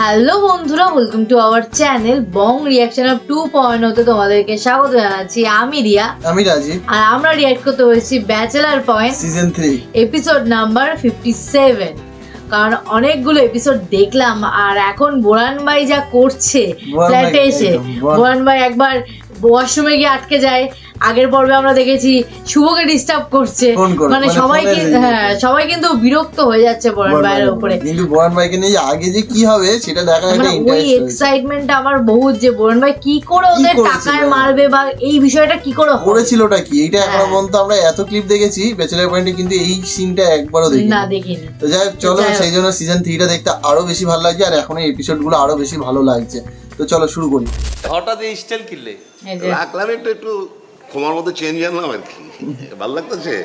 Hello বন্ধুরা, welcome to our channel Bong reaction of 2.0 তে তোমাদেরকে স্বাগত জানাচ্ছি। আমি রিয়া, আমি রাজীব, আর আমরা রিয়াক্ট করতে হয়েছি bachelor point season 3 episode number 57। কারণ অনেকগুলো এপিসোড দেখলাম, আর এখন বোরান ভাই যা করছে ফ্ল্যাটে এসে, বোরান ভাই একবার ওয়াশরুমে গিয়ে আটকে যায়। আগের পর্বে আমরা দেখেছি শুভকে ডিস্টার্ব করছে, মানে সবাই কিন্তু বিরক্ত হয়ে যাচ্ছে বোরান ভাইয়ের উপরে। কিন্তু বোরান ভাইকে নিয়ে আগে যে কি হবে সেটা দেখার একটা ইন্টারেস্ট, ওই এক্সাইটমেন্টটা আমার বহুত, যে বোরান ভাই কি করে ওদের টাকায় মারবে বা এই বিষয়টা কি করে করেছিলটা কি, এটা এখনো পর্যন্ত আমরা এত ক্লিপ দেখেছি ব্যাচেলার পয়েন্টে, কিন্তু এই সিনটা একবারও দেখিনি। তো যাই হোক, চলো সেই জন্য সিজন 3টা দেখতে আরো বেশি ভালো লাগছে, আর এখন এই এপিসোডগুলো আরো বেশি ভালো লাগছে। তো চলো শুরু করি। হঠাৎ এই স্টাইল কিনলে রাখলাম একটু ক্ষমার মধ্যে চেঞ্জ আনলাম আর কি। ভালো লাগতেছে?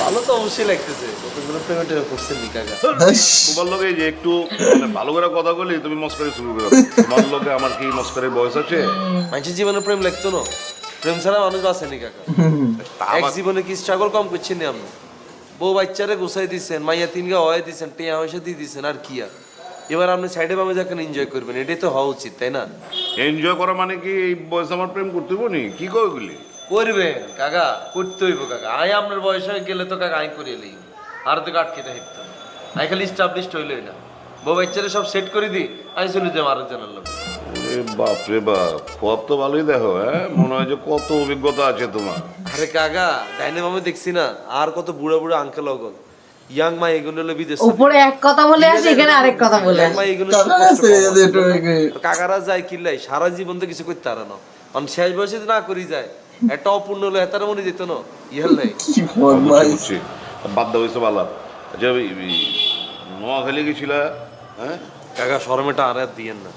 ভালো তো অবশ্যই লাগতেছে। কতগুলো পেমেন্ট করছেন নিকাগা তোমার লগে যে একটু মানে ভালো করে কথা বলি, তুমি মস্করি শুরু করো। তোমার লগে আমার কি মস্করির বয়স আছে? মানুষের জীবনে প্রেম লাগতো না, প্রেম ছাড়া মানুষ বাঁচে নিকাগা। এক জীবনে কি স্ট্রাগল কম করছেন না আপনি? বউ বাচ্চারে গোছাই দিচ্ছেন, মাইয়া তিনগা হয়ে দিচ্ছেন, টিয়া পয়সা দিয়ে দিচ্ছেন, আর কি আর এবার আপনি সাইডে বামে যাকে এনজয় করবেন, এটাই তো হওয়া উচিত, তাই না? এনজয় করা মানে কি এই বয়সে আমার প্রেম করতে হইব নি? কি কইগুলি করবেন কাকা, করতে হইব কাকা। আই আপনার বয়স হয়ে গেলে তো কাকা আই করিয়ে লই, আর তো আটকেতে হিত না। আই খালি স্টাবলিশড হইলই না, বউ বাচ্চারে সব সেট করে দিই, আই চলে যাবো আরেকজনের লোক। বাপ রে বাপ, খোয়াব তো ভালোই দেখো। হ্যাঁ, মনে হয় যে কত অভিজ্ঞতা আছে তোমার। আরে কাকা, ডাইনে মামে দেখছি না, আর কত বুড়া বুড়া আঙ্কেল অগল ইয়াং মা এগুলো বিদেশ উপরে এক কথা বলে আসে, এখানে আরেক কথা বলে কাকারা যায় কিল্লাই সারা জীবন তো কিছু করতে পারে না, কারণ শেষ বয়সে না করি যায় একটা অপূর্ণ হলো এতার মনে যেত না ইহার নাই বাদ দেওয়া হয়েছে বালা। আচ্ছা, নোয়াখালী গেছিল? হ্যাঁ কাকা, শরমেটা আর দিয়েন না।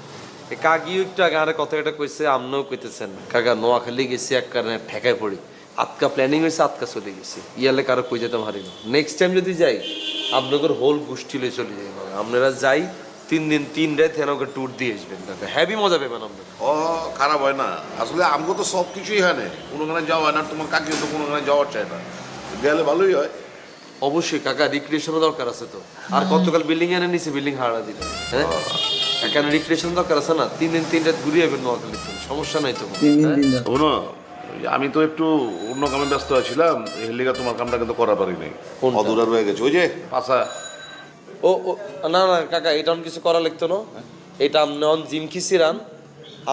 কাকিও একটু আগে আরে কথা এটা কইছে, আমরাও কইতেছেন কাকা। নোয়াখালী গেছি এক কারণে ঠেকায় পড়ি, আটকা প্ল্যানিং হয়েছে, আটকা চলে গেছি। ইয়ালে কারো কই যেতে পারি না। নেক্সট টাইম যদি যাই আপনাদের হোল গোষ্ঠী লয়ে চলে যাই, আপনারা যাই 3 দিন 3 রাত হেনকে ট্যুর দিয়ে আসবেন কাকা, হ্যাভি মজা পাবেন আপনারা। ও খারাপ হয় না আসলে, আমগো তো সব কিছুই হয় না, কোনোখানে যাওয়া হয় না। তোমার কাকিও তো কোনোখানে যাওয়ার চায় না, গেলে ভালোই হয়। অবশ্যই কাকা, রিক্রিয়েশনও দরকার আছে তো। আর কতকাল বিল্ডিং এনে নিচে বিল্ডিং হারা দিলেন, হ্যাঁ এখানে রিক্রিয়েশন দরকার আছে না। 3 দিন 3 রাত ঘুরিয়ে যাবেন নোয়াখালী, সমস্যা নাই তো। শোনো, আমি তো একটু অন্য কামে ব্যস্ত আছিলাম, এই লিগা তোমার কামটা কিন্তু করা পারি নাই, অধুরা রয়ে গেছে। ওই যে পাশা ও না না কাকা, এটা কিছু করা লাগতো না। এটা আপনি অন জিম খিসিরান,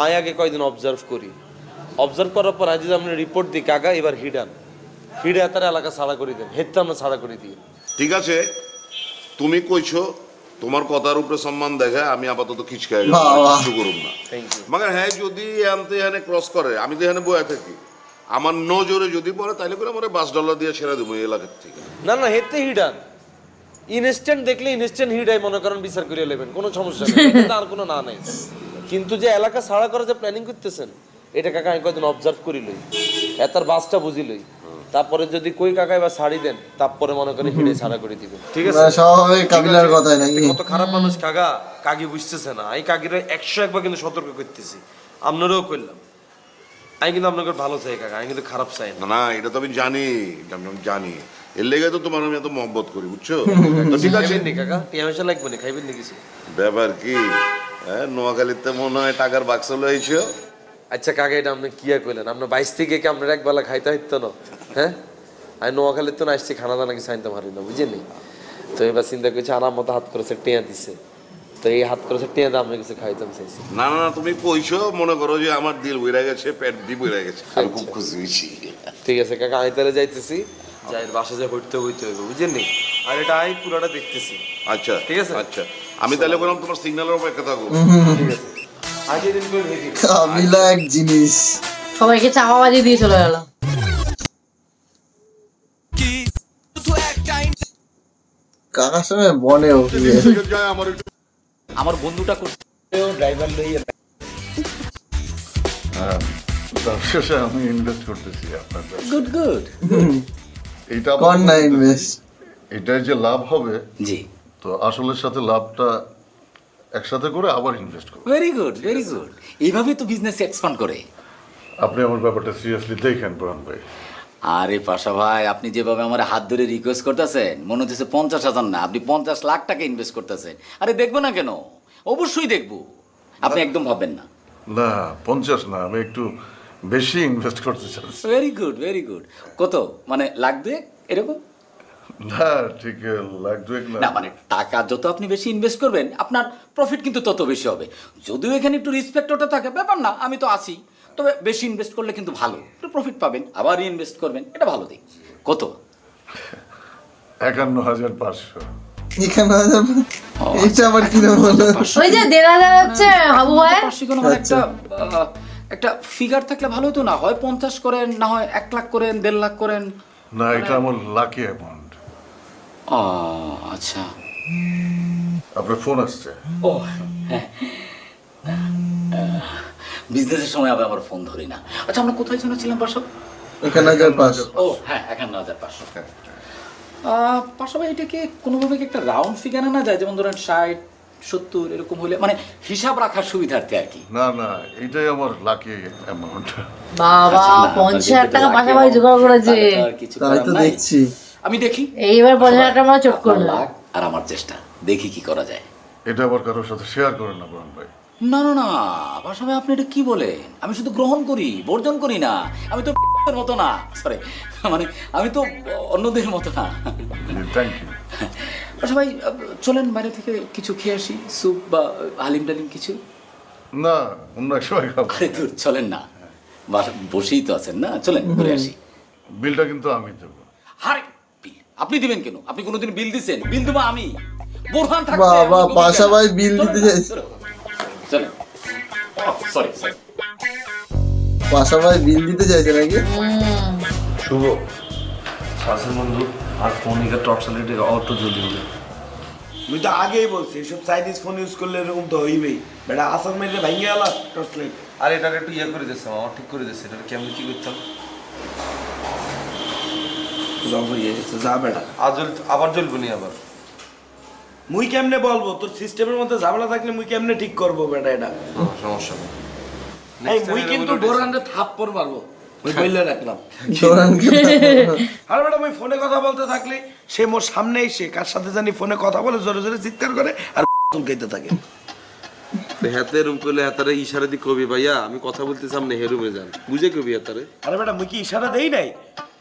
আয় আগে কয়েকদিন অবজার্ভ করি। অবজার্ভ করার পর আজ যদি আপনি রিপোর্ট দিই কাকা, এবার হিডান হিডে তার এলাকা ছাড়া করে দেন, হেডটা আমরা ছাড়া করে দিই। ঠিক আছে, তুমি কইছো, তোমার কথার উপরে সম্মান দেখে আমি আপাতত খিচকাই কিছু করুম না। মাগার হ্যাঁ, যদি আনতে এখানে ক্রস করে, আমি তো এখানে বয়ে থাকি, আমার নজরে যদি পড়ে তাইলে করে আমার $5 দিয়ে ছেড়ে দেবো এই এলাকার থেকে। না না, হেডতে হিডান, ইনস্ট্যান্ট দেখলে ইনস্ট্যান্ট হিডাই মনে করেন বিচার করিয়ে নেবেন, কোনো সমস্যা নেই, আর কোনো না নেই। কিন্তু যে এলাকা ছাড়া করার যে প্ল্যানিং করতেছেন, এটা কাকা আমি কয়েকদিন অবজার্ভ করি লই, এতার বাসটা বুঝি লই, তারপরে যদি কই কাকা এবার ছাড়ি দেন, তারপরে মনে করেন হিডে ছাড়া করে দিবেন। ঠিক আছে, স্বাভাবিক কাবিলার কথাই নাকি? কত খারাপ মানুষ কাকা, কাকি বুঝতেছে না। আমি কাকিরা 101 বার কিন্তু সতর্ক করতেছি, আপনারাও করলাম। আমি কিন্তু আপনাকে ভালো চাই কাকা, আমি কিন্তু খারাপ চাই না। না, এটা তো আমি জানি, জানি, এর লেগে তো তোমার আমি এত মহব্বত করি, বুঝছো? ঠিক আছে কাকা, টিয়া পয়সা লাগবে না, খাইবেন না কিছু? ব্যাপার কি, হ্যাঁ নোয়াখালীতে মনে হয় টাকার বাক্স লইছো। আচ্ছা কাকা, এটা আপনি কি আর কইলেন? আপনার 22 থেকে কি আপনার এক বেলা খাইতে হইতো না? হ্যাঁ, আমি নোয়াখালীর তো আসছি, খানা দানা কিছু আনতে পারি না, বুঝেনি? তো এবার চিন্তা করছি, আনার মতো হাত করেছে টিয়া দিছে, তো এই হাত করেছে টিয়া দিয়ে আপনি কিছু খাইতাম চাইছি। না না, তুমি কইছো, মনে করো যে আমার দিল বইরা গেছে, পেট দি বইরা গেছে, আমি খুব খুশি হয়েছি। ঠিক আছে কাকা, আমি তাহলে যাইতেছি, যাই বাসা যায় হইতে হইতে হইবে, বুঝেননি? আর এটা আমি পুরোটা দেখতেছি। আচ্ছা ঠিক আছে, আচ্ছা, আমি তাহলে বললাম তোমার সিগন্যালের অপেক্ষা থাকবো। ঠিক আছে, আগে দিন করে ভেজি কাবিলা এক জিনিস, সবাইকে চাপা বাজিয়ে দিয়ে চলে গেল। কাকার সঙ্গে বনেও আমার বন্ধুটা ড্রাইভার লই ব্যবসা আমি ইনভেস্ট করতেছি আপনার। গুড গুড, এটা কোন না ইনভেস্ট, এটাই যে লাভ হবে, জি, তো আসলের সাথে লাভটা একসাথে করে আবার ইনভেস্ট করব। ভেরি গুড ভেরি গুড, এইভাবে তো বিজনেস এক্সপান্ড করে। আপনি আমার ব্যাপারটা সিরিয়াসলি দেখেন বুরহান ভাই। আরে পাশা ভাই, আপনি যেভাবে আমার হাত ধরে রিকোয়েস্ট করতেছেন, মনে হচ্ছে 50,000 না, আপনি 50 লাখ টাকা ইনভেস্ট করতেছেন। আরে দেখবো না কেন, অবশ্যই দেখবো, আপনি একদম ভাববেন না। না 50 না, আমি একটু বেশি ইনভেস্ট করতে চাচ্ছি। Very good, very good. কত মানে লাখ দুয়েক এরকম? না ঠিক লাখ দুয়েক না না, মানে টাকা যত আপনি বেশি ইনভেস্ট করবেন আপনার প্রফিট কিন্তু তত বেশি হবে। যদিও এখানে একটু রিসপেক্ট ওটা থাকে, ব্যাপার না, আমি তো আছি। তবে বেশি ইনভেস্ট করলে কিন্তু ভালো, একটু প্রফিট পাবেন, আবার ইনভেস্ট করবেন, এটা ভালো দিক। কত? 51,500। এখানে এটা আবার কি নাম হলো? ওই যে 1,500 হচ্ছে হাবু ভাই। মানে একটা ফিগার থাকলে ভালো হতো না? হয় 50 করেন, না হয় 1 লাখ করেন, 1.5 লাখ করেন। না এটা আমার লাকি অ্যামাউন্ট। আচ্ছা, আপনার ফোন আসছে? ও হ্যাঁ, বিজনেসের সময় আবার আমার ফোন ধরি না। আচ্ছা আমরা কোথায় যেন ছিলাম বাসা? 51,500। ও হ্যাঁ, 51,500। পাশাপাশি এটাকে কোনোভাবে কি একটা রাউন্ড ফিগার আনা যায়, যেমন ধরেন 60, 70 এরকম হলে, মানে হিসাব রাখার সুবিধার্থে আর কি। না না এটাই আমার লাকি অ্যামাউন্ট। বাবা 50,000 টাকা পাশাপাশি জোগাড় করেছে। তাই তো দেখছি। আমি দেখি এইবার 50,000 টাকা আমরা চট করলাম। আর আমার চেষ্টা, দেখি কি করা যায়। এটা আবার কারোর সাথে শেয়ার করেন না বরুণ ভাই। না না না পাশাপাশি আপনি এটা কি বলেন? আমি শুধু গ্রহণ করি, বর্জন করি না। আমি তো মতো না, সরি, মানে আমি তো অন্যদের মতো না। Thank you. আচ্ছা ভাই চলেন বাইরে থেকে কিছু খেয়ে আসি, স্যুপ বা হালিম টালিম কিছু। না অন্য এক সময় খাবো। আরে দূর, চলেন না, বসেই তো আছেন না, চলেন ঘুরে আসি। বিলটা কিন্তু আমি দেবো। আরে বিল আপনি দিবেন কেন? আপনি কোনোদিন বিল দিছেন? বিল দেবো আমি, বোরহান থাকবে। বাবা পাশা ভাই বিল দিতে চাইছে। চলেন, সরি সরি, পাশা ভাই বিল দিতে চাইছে নাকি? শুভ শাসন বন্ধু আর ফোনিকা টর্চালিটি অটো জলদি হবে। আমি তো আগেই বলছি সব চাইনিজ ফোন ইউজ করলে এরকম তো হইবেই। বেটা আসার মেরে ভাঙিয়ে গেল টর্চ লাইট। আর এটাকে একটু ইয়ে করে দিচ্ছে, আমার ঠিক করে দিচ্ছে। এটা কেমন কি করতাম? জব হয়ে গেছে, যা বেটা। আবার জ্বলবো নি আবার। মুই কেমনে বলবো? তোর সিস্টেমের মধ্যে ঝামেলা থাকলে মুই কেমনে ঠিক করবো বেটা এটা? সমস্যা নেই। এই মুই কিন্তু বোরানরে থাপ্পড় মারবো, মুই বইলে রাখলাম। আর বেটা মুই ফোনে কথা বলতে থাকলে সে মোর সামনে এসে কার সাথে জানি ফোনে কথা বলে জোরে জোরে চিৎকার করে আর চুলকাইতে থাকে। হাতে রুম করলে হাতারে ইশারা দি কবি ভাইয়া আমি কথা বলতে সামনে হে রুমে যান, বুঝে কবি হাতারে। আরে বেটা মুই কি ইশারা দেই নাই?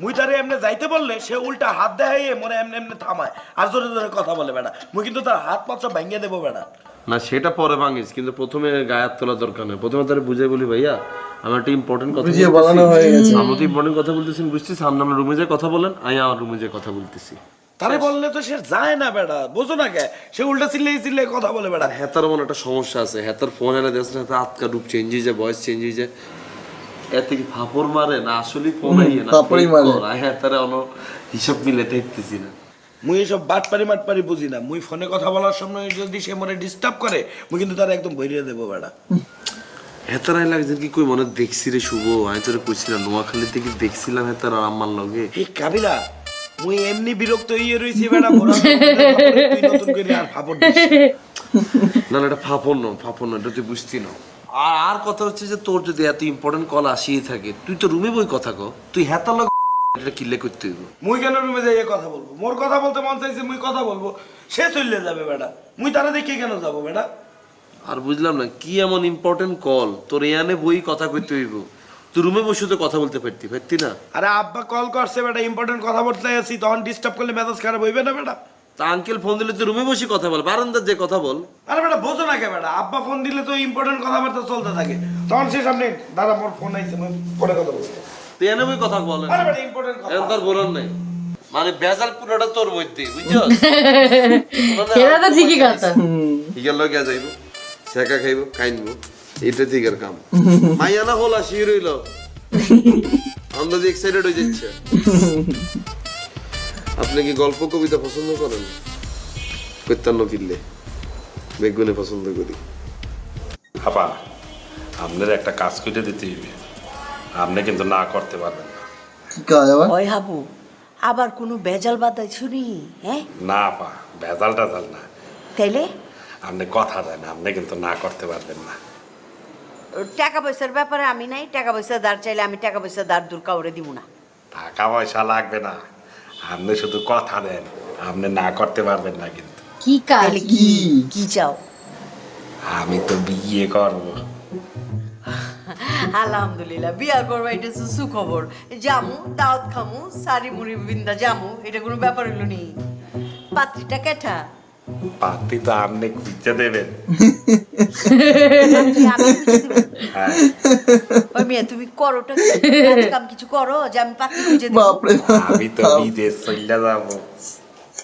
মুই তারে এমনে যাইতে বললে সে উল্টা হাত দেখাইয়ে মোরে এমনে এমনে থামায় আর জোরে জোরে কথা বলে বেটা। মুই কিন্তু তার হাত পাঁচ ভাঙিয়ে দেবো বেটা। না সেটা পরে ভাঙিস, কিন্তু প্রথমে গায়ে হাত তোলা দরকার নেই। প্রথমে তারে বুঝাই বলি ভাইয়া আমার একটা ইম্পর্টেন্ট কথা বুঝিয়ে বলানো হয়ে গেছে। আমরা তো ইম্পর্টেন্ট কথা বলতেছি, বুঝছিস? সামনে আমরা রুমে যাই কথা বলেন, আমি আমার রুমে যাই কথা বলতেছি। তারে বললে তো সে যায় না বেটা, বোঝো না কে? সে উল্টা চিল্লাই চিল্লাই কথা বলে বেটা। হেতার মনে একটা সমস্যা আছে, হেতার ফোন এনে দিয়েছে, হেতার আতকা রূপ চেঞ্জ হয়ে যায়, ভয়েস চেঞ্জ হয়ে যায়। এতে কি ফাপড় মারে না আসলে ফোন আইয়ে না ফাপড়ই মারে। হেতারে অন্য হিসাব মিলে দেখতেছি না। মুই এসব বাটপারি মাটপারি বুঝি না। মুই ফোনে কথা বলার সময় যদি সে মনে ডিস্টার্ব করে মুই কিন্তু তার একদম ভরিয়ে দেবো বেটা। হেতারাই লাগছে কি কই মনে দেখছি রে শুভ, আমি তোরে কইছিলাম নোয়াখালীতে কি দেখছিলাম হেতার আর আমার লগে। এই কাবিলা মুই এমনি বিরক্ত হইয়ে রইছি বেটা, ভরা তুই নতুন করে আর ফাপড় দিস। না না এটা ফাপড় না, এটা তুই বুঝতি না। আর কথা হচ্ছে যে তোর যদি এত ইম্পর্টেন্ট কল আসিয়ে থাকে তুই তো রুমে বই কথা কো, তুই হেতার লগে এটা কিল্লে করতে হইব। মুই কেন রুমে যাইয়ে কথা বলবো? মোর কথা বলতে মন চাইছে মুই কথা বলবো, সে চলে যাবে বেটা। মুই তারা দেখে কেন যাবো বেটা? আর বুঝলাম না কি এমন ইম্পর্টেন্ট কল তোর এনে বই কথা কইতে হইব? তুই রুমে বসে তো কথা বলতে পারতি না? আরে আব্বা কল করছে বেটা, ইম্পর্টেন্ট কথা বলতে আছি, তখন ডিস্টার্ব করলে মেজাজ খারাপ হইবে না বেটা? তা আঙ্কেল ফোন দিলে তুই রুমে বসে কথা বল, বারান্দার যে কথা বল। আরে বেটা বোঝো না কে বেটা? আব্বা ফোন দিলে তো ইম্পর্টেন্ট কথাবার্তা চলতে থাকে, তখন সে সামনে দাদা মোর ফোন আইছে মুই পরে কথা বলবো। তুই এনে বই কথা বল। আরে বেটা ইম্পর্টেন্ট কথা এখন তোর বলার নাই, মানে বেজাল পুরোটা তোর মধ্যে, বুঝছস? সেটা তো ঠিকই কথা। ইগার লগে যাইব, শেখা খাইব, কাইনবো, এটা দিকের কাম। মাইয়া না হলা শির হইল, আমরা যে এক্সাইটেড হয়ে যাচ্ছে। আপনি কি গল্প কবিতা পছন্দ করেন? কৈতান্ন কিনলে বেগুনে পছন্দ করি। আপা আপনার একটা কাজ করে দিতে হইবে, আপনি কিন্তু না করতে পারবেন না। কি কাজ আবার? ওই হাবু আবার কোনো বেজাল বাদাইছো নি? হ্যাঁ না আপা ভেজাল টেজাল না, তাইলে আপনি কথা দেন, আপনি কিন্তু না করতে পারবেন না। টাকা পয়সার ব্যাপারে আমি নাই, টাকা পয়সা দাঁড় চাইলে আমি টাকা পয়সা দাঁড় দূর কাউরে দিব না। টাকা পয়সা লাগবে না, আপনি শুধু কথা দেন, আপনি না করতে পারবেন না কিন্তু। কি কাজ? তাইলে কি কি চাও? আমি তো বিয়ে করব। আলহামদুলিল্লাহ বিয়া করবা, এটা তো সুখবর। জামু দাওয়াত খামু সারি মুড়ি বিন্দা জামু, এটা কোনো ব্যাপার হলো নি। পাত্রীটা কেঠা? পাত্রী তো আপনি খুঁজে দেবেন। ওই মেয়ে তুমি করোটা কাম কিছু করো যে আমি পাত্রী খুঁজে দেব। আমি তো বিদেশ চলে যাব।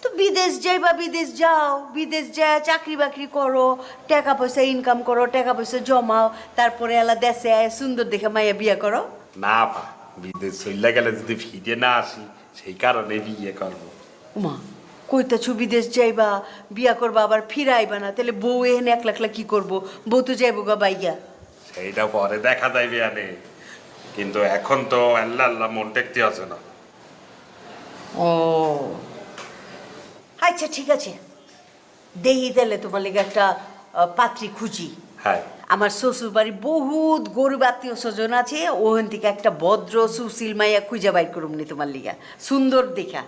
তো বিদেশ যাইবা, বিদেশ যাও, বিদেশ যায় চাকরি বাকরি করো, টাকা পয়সা ইনকাম করো, টাকা পয়সা জমাও, তারপরে এলা দেশে আয় সুন্দর দেখে মাইয়া বিয়া করো। না পা, বিদেশ চলে গেলে যদি ফিরে না আসি সেই কারণে বিয়ে করবো। উমা কইতাছো বিদেশ যাইবা বিয়া করবা আবার ফিরাইবা না, তাহলে বউ এখানে একলা একলা কি করবো? বউ তো যাইবো গা বাইয়া। সেইটা পরে দেখা যাইবে আনে, কিন্তু এখন তো আল্লাহ আল্লাহ মন টেকতে আছে না। ও আচ্ছা ঠিক আছে, দেহি তাহলে তোমার লেগে একটা পাত্রী খুঁজি। হ্যাঁ, আমার শ্বশুর বাড়ি বহুত গরিব আত্মীয় স্বজন আছে, ওখান থেকে একটা ভদ্র সুশীল মাইয়া খুঁজা বাইর করুম নি তোমার লিগা, সুন্দর দেখা।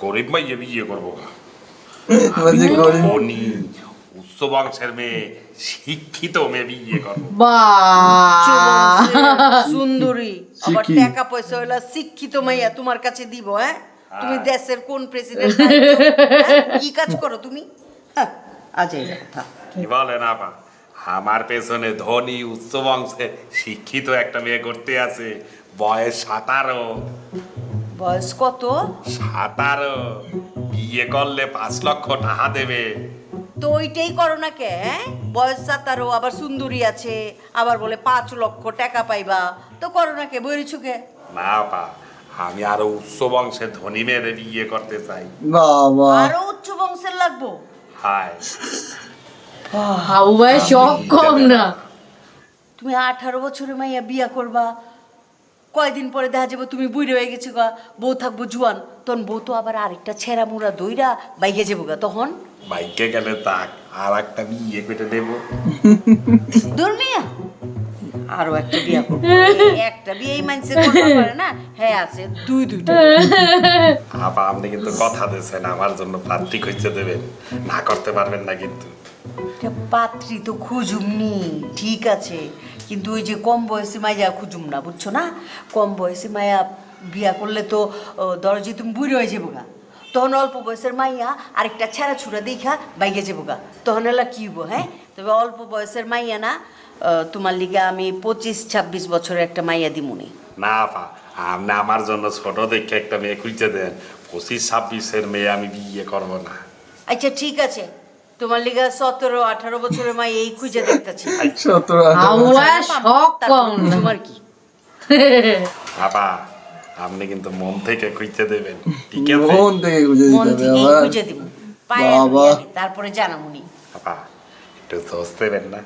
গরিব মাইয়া বিয়ে করবো না, উচ্চ বংশের মেয়ে, শিক্ষিত মেয়ে বিয়ে করবো। সুন্দরী আবার টাকা পয়সা হইলা শিক্ষিত মাইয়া তোমার কাছে দিব? হ্যাঁ, তুমি দেশের কোন প্রেসিডেন্ট? কি কাজ করো তুমি? কি বলেন আপা, আমার পেছনে ধনী উচ্চ বংশের শিক্ষিত একটা মেয়ে করতে আছে, বয়স 17। বয়স কত? 17। বিয়ে করলে 5 লক্ষ টাকা দেবে। তো ওইটাই করো না কে? বয়স 17, আবার সুন্দরী আছে, আবার বলে 5 লক্ষ টাকা পাইবা, তো করো না কে? বইরিছুকে না পা, আমি আরো উচ্চ বংশের ধনী মেয়েরে বিয়ে করতে চাই। বাবা, আরো উচ্চ বংশের লাগবো? হায় হাউ ভাই শখ কম না। তুমি 18 বছরের মাইয়া বিয়া করবা, কয়দিন পরে দেখা যাবে তুমি বুড়ি হয়ে গেছো গা, বউ থাকবো জুয়ান, তখন বউ তো আবার আরেকটা ছেঁড়া মুড়া দইরা বাইকে যাবো গা, তখন বাইকে গেলে তাক আর একটা বিয়ে করে দেবো। দূর মিয়া, আরো একটা বিয়া করবো। একটা বিয়েই মানছে করতে পারে না, হ্যাঁ আছে দুইটা। আপা আপনি কিন্তু কথা দিয়েছেন আমার জন্য পাত্রী খুঁজে দেবেন, না করতে পারবেন না কিন্তু। পাত্রী তো খুঁজুমনি ঠিক আছে, কিন্তু ওই যে কম বয়সী মাইয়া খুঁজুম না, বুঝছো না? কম বয়সী মাইয়া বিয়া করলে তো দরজি তুমি বুড়ি হয়ে যাবো গা, তখন অল্প বয়সের মাইয়া আরেকটা ছেঁড়া ছুড়া দেখা বাইকে যাবো গা, তখন এলা কি হবো? হ্যাঁ, তবে অল্প বয়সের মাইয়া না, তোমার লিগে আমি 25-26 বছরের একটা মাইয়া দিমুনি। না আপা, আপনি আমার জন্য ছোট দেখে একটা মেয়ে খুঁজে দেন, 25-26-এর মেয়ে আমি বিয়ে করবো না। আচ্ছা ঠিক আছে, তোমার লিগা 17-18 বছরের মাই এই খুঁজে দেখতেছি। তোমার কি আপা, আপনি কিন্তু মন থেকে খুঁজে দেবেন, ঠিক আছে? মন থেকে খুঁজে দিব, তারপরে জানামুনি। আপা একটু জুস দেবেন না?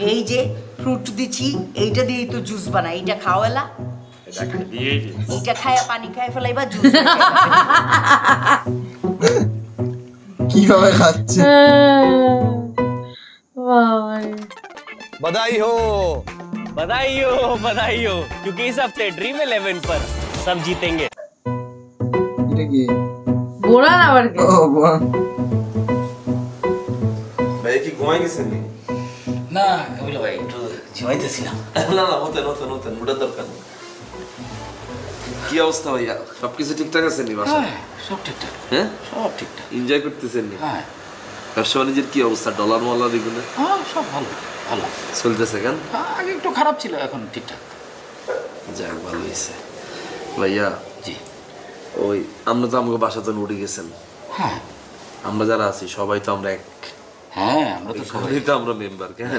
এই যে ফ্রুট দিচ্ছি, এইটা দিয়েই তো জুস বানাই, এইটা খাওয়ালা, এটা খাই দিয়েই এইটা খায়া পানি খায় ফেলাইবা, জুস কিভাবে খাচ্ছে। बधाई हो बधाई हो क्योंकि इस हफ्ते ड्रीम 11 पर सब जीतेंगे। এটা কি? বোরান আবার কি? ও বোরান ভাই কি ঘুমাই গেছেন নি? না কাবিল ভাই একটু ঝিমাইতেছিলাম। না না, হতেন ওটা দরকার নেই। কি অবস্থা ভাইয়া, সবকিছু ঠিকঠাক আছে নি বাসা? হ্যাঁ সব ঠিকঠাক। হ্যাঁ সব ঠিকঠাক। এনজয় করতেছেন নি? হ্যাঁ। ব্যবসা বাণিজ্যের কি অবস্থা? ডলার মলার এগুলো হ্যাঁ সব ভালো ভালো চলতেছে কেন? আগে একটু খারাপ ছিল, এখন ঠিকঠাক। যাক ভালো হয়েছে ভাইয়া। জি। ওই আমরা তো আমাকে বাসা তো উঠে গেছেন। হ্যাঁ আমরা যারা আছি সবাই তো আমরা এক। হ্যাঁ আমরা তো সবাই তো আমরা মেম্বার কেন?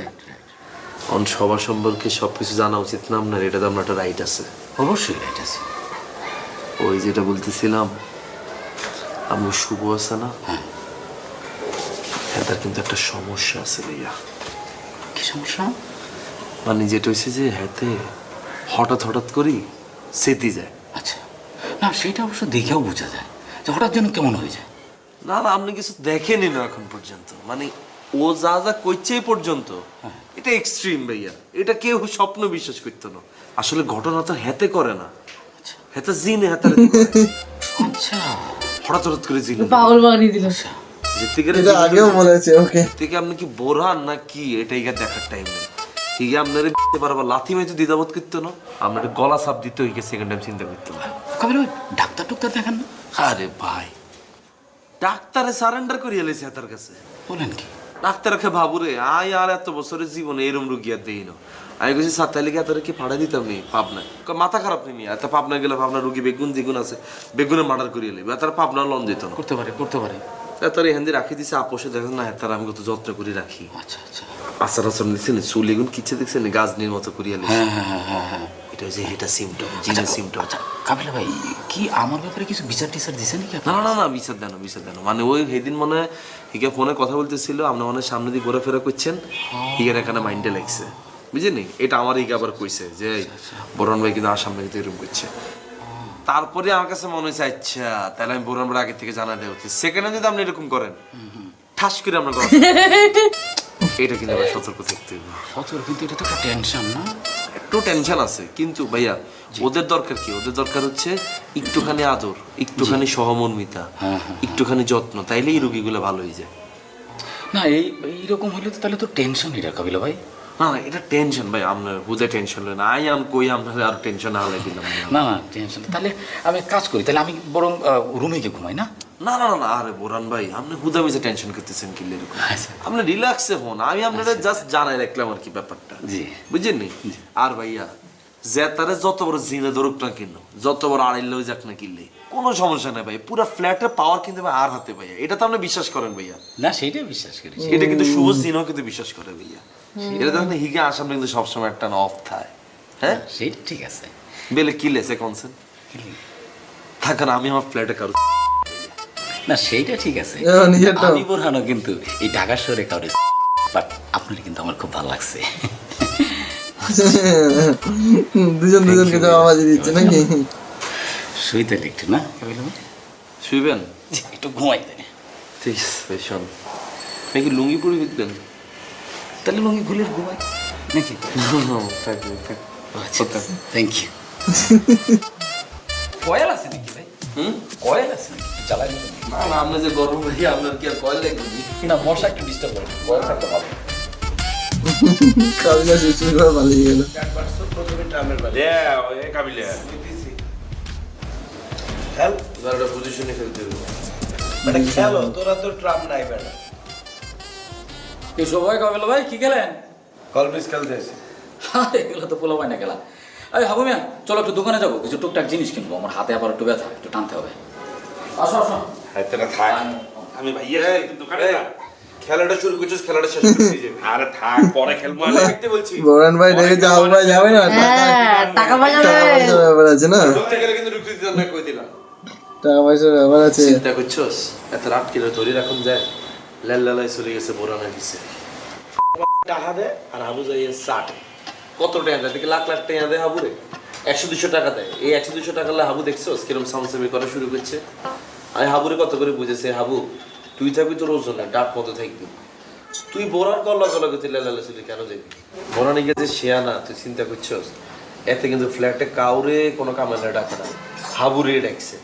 সবার সম্পর্কে সবকিছু জানা উচিত না আপনার? এটা তো আমরা একটা রাইট আছে। অবশ্যই রাইট আছে। ওই যেটা বলতেছিলাম, আমি শুভ আছে না, হ্যাঁ তার কিন্তু একটা সমস্যা আছে ভাইয়া। কি সমস্যা? মানে যেটা হয়েছে যে হাতে হঠাৎ করি সেতি যায়। আচ্ছা, না সেটা অবশ্য দেখেও বোঝা যায় যে হঠাৎ যেন কেমন হয়ে যায়। না না, আপনি কিছু দেখেনি না এখন পর্যন্ত, মানে ও যা কইছে এই পর্যন্ত এটা এক্সট্রিম ভাইয়া। এটা কেউ স্বপ্ন বিশ্বাস করতো না। আসলে ঘটনা তো হাতে করে না, হাতে জিনে হাতে। আচ্ছা, হঠাৎ করে জিনে পাগল বানিয়ে দিল। এটা আগেও বলেছে ওকে থেকে আপনি কি বোরহান না কি এটাই দেখার টাইম নেই ঠিক আছে আপনারা দিতে পারবা লাথি মেরে দ্বিধাবোধ করতো না আপনার গলা সাপ দিতে ওই সেকেন্ড টাইম চিন্তা করতে না কাবিল ভাই ডাক্তার টুক্তার দেখান না আরে ভাই ডাক্তারে সারেন্ডার করিয়ে এলেছে তার কাছে বলেন কি ডাক্তারকে ভাবুরে আয় আর এত বছরের জীবনে এরম রুগী আর দেই না আমি বলছি সাতাই লিখে তাদেরকে পাড়া দিতাম নি পাবনায় মাথা খারাপ নেই এত পাবনা গেলে পাবনা রুগী বেগুন দ্বিগুণ আছে বেগুনে মার্ডার করিয়ে নেবে তার পাবনা লন দিত না করতে পারে তার এখান দিয়ে রাখি দিছে আপোষে দেখেন না তার আমি কত যত্ন করে রাখি আচ্ছা আচার আচার দেখছেন চুল এগুন কিচ্ছে দেখছেন গাছনির মতো করিয়া নেছে হ্যাঁ এটা হচ্ছে এটা সিমটম জিনের সিমটম আচ্ছা কাবিল ভাই কি আমার ব্যাপারে কিছু বিচার টিচার দিছেন নাকি না বিচার দেন মানে ওই সেদিন মনে হিকে ফোনে কথা বলতেছিল আপনি মনে সামনে দিয়ে ঘোরাফেরা করছেন হিকের এখানে মাইন্ডে লাগছে বুঝলেন এটা আমার হিকে আবার কইছে যে বরণ ভাই কিন্তু আর সামনে কিন্তু এরকম করছে তারপরে আমার কাছে মনে হয়েছে আচ্ছা তাহলে আমি বরণ ভাই আগে থেকে জানা দেওয়া উচিত সেকেন্ডে যদি আপনি এরকম করেন ঠাস করে আমরা এটা কিন্তু আবার সতর্ক থাকতে হবে কিন্তু এটা তো একটা টেনশন না একটু টেনশন আছে কিন্তু ভাইয়া ওদের দরকার কি ওদের দরকার হচ্ছে একটুখানি আদর একটুখানি সহমর্মিতা একটুখানি যত্ন তাইলে এই রোগীগুলো ভালো হয়ে যায় না এইরকম হলে তো তাহলে তো টেনশনই রা কাবিল ভাই না এটা টেনশন ভাই আপনার বুঝে টেনশন নেই না আই আম কই আপনার আর টেনশন না হলে দিলাম না টেনশন তাহলে আমি কাজ করি তাহলে আমি বরং রুমে গিয়ে ঘুমাই না না আরে বোরান ভাই আপনি হুদা মিশে টেনশন করতেছেন কি এরকম আপনি রিল্যাক্সে হন আমি আপনাদের জাস্ট জানাই রাখলাম আর কি ব্যাপারটা জি বুঝছেন নি আর ভাইয়া যে তারে যত বড় জিনে ধরুক না কিনো যত বড় আড়াইলেও যাক না কিনলে কোনো সমস্যা নেই ভাই পুরো ফ্ল্যাটের পাওয়ার কিন্তু আর হাতে ভাইয়া এটা তো আপনি বিশ্বাস করেন ভাইয়া না সেইটাই বিশ্বাস করি এটা কিন্তু শুভ জিনও কিন্তু বিশ্বাস করে ভাইয়া এটা তো আপনি হিগে আসাম কিন্তু সবসময় একটা অফ থাকে হ্যাঁ সেইটা ঠিক আছে বেলে কি লেছে কনসেন থাকেন আমি আমার ফ্ল্যাটে কারো না সেইটা ঠিক আছে আমি বোরহানও কিন্তু এই ঢাকা শহরে কারো বাট আপনার কিন্তু আমার খুব ভালো লাগছে দুজনকে আওয়াজ দিচ্ছে নাকি শুইতে একটু না শুইবেন একটু ঘুমাই দেন ঠিক আছে শোন নাকি লুঙ্গি পরে দিতেন তাহলে লুঙ্গি খুলে ঘুমাই নাকি থ্যাংক ইউ কয়েল আছে নাকি ভাই কয়েল আছে চালাই না আপনি যে গরম হয়ে আপনার কি আর কয়েল লাগবে না মশা একটু ডিস্টার্ব করে কয়েল থাকতে ভালো কাবিলা শিশু করে পালিয়ে গেল কাবিলা খেল একটা পজিশনে খেলতে হবে মানে খেলো তোরা তো ট্রাম নাই বেটা এই সবাই কাবিল ভাই কি খেলেন কলবিস খেলতেছি এগুলো তো পোলা হয় না খেলা এই হাবু মিয়া চলো একটু দোকানে যাবো কিছু টুকটাক জিনিস কিনবো আমার হাতে আবার একটু ব্যথা একটু টানতে হবে আসো হাতে থাক আমি ভাইয়া দোকানে যা খেলাটা শুরু করছিস খেলাটা শেষ করে দিয়ে যাবে আরে থাক পরে খেলবো আমি দেখতে বলছি বরণ ভাই দেখে যাও ভাই যাবে না টাকা পয়সা ব্যাপার আছে না ঢুকতে গেলে কিন্তু ঢুকতে দিতাম না কই দিলাম টাকা পয়সার ব্যাপার আছে চিন্তা করছস এত রাত কিলো ধরে রাখুন যায় লালাই চলে গেছে বোরানা দিছে টাকা দে আর হাবু যাই 60 কত টাকা দেয় দেখি লাখ টাকা দেয় হাবুরে 100-200 টাকা দেয় এই 100-200 টাকা হলে হাবু দেখছস কিরকম সামসামি করা শুরু করছে আমি হাবুরে কত করে বুঝেছে হাবু তুই থাকবি তোর ওজন না ডাক মতো থাকবি তুই বোরার গলা করতে লালা চলি কেন যাবি বোরানি গেছে শেয়া না তুই চিন্তা করছস এতে কিন্তু ফ্ল্যাটে কাউরে কোনো কামালে ডাকে না হাবুরে ডাকছে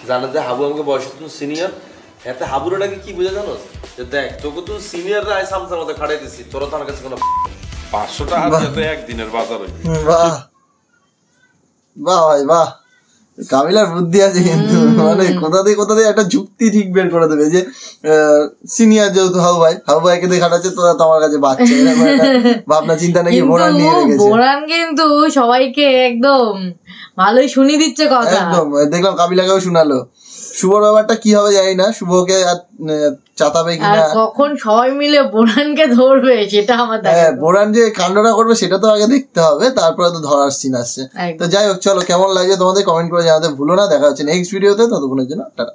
জানা যে হাবু আমাকে বয়সে তুমি সিনিয়র এতে হাবুরে ডাকে কি বুঝে জানো যে দেখ তোকে তুই সিনিয়ররা আই সামসার মতো খাড়াই দিছি তোরা তো আমার কাছে কোনো 500 টাকা দিয়ে একদিনের বাজার হইবে বাহ ভাই বাহ কাবিলার বুদ্ধি আছে কিন্তু মানে কোথা দিয়ে একটা যুক্তি ঠিক বের করে দেবে যে সিনিয়র যেহেতু হাউ ভাইকে দিয়ে খাটাচ্ছে তোরা তো আমার কাছে বাচ্চা ভাবনা চিন্তা নাকি বোরান নিয়ে রেখেছে বোরান কিন্তু সবাইকে একদম ভালোই শুনিয়ে দিচ্ছে কথা একদম দেখলাম কাবিলাকেও শোনালো শুভর ব্যাপারটা কি হবে জানি না শুভকে চাতাবে কিনা কখন সবাই মিলে বোরানকে ধরবে সেটা আমার বোরান যে কাণ্ডটা করবে সেটা তো আগে দেখতে হবে তারপরে তো ধরার সিন আসছে তো যাই হোক চলো কেমন লাগে তোমাদের কমেন্ট করে জানাতে ভুলো না দেখা হচ্ছে নেক্সট ভিডিওতে ততক্ষণের জন্য টাটা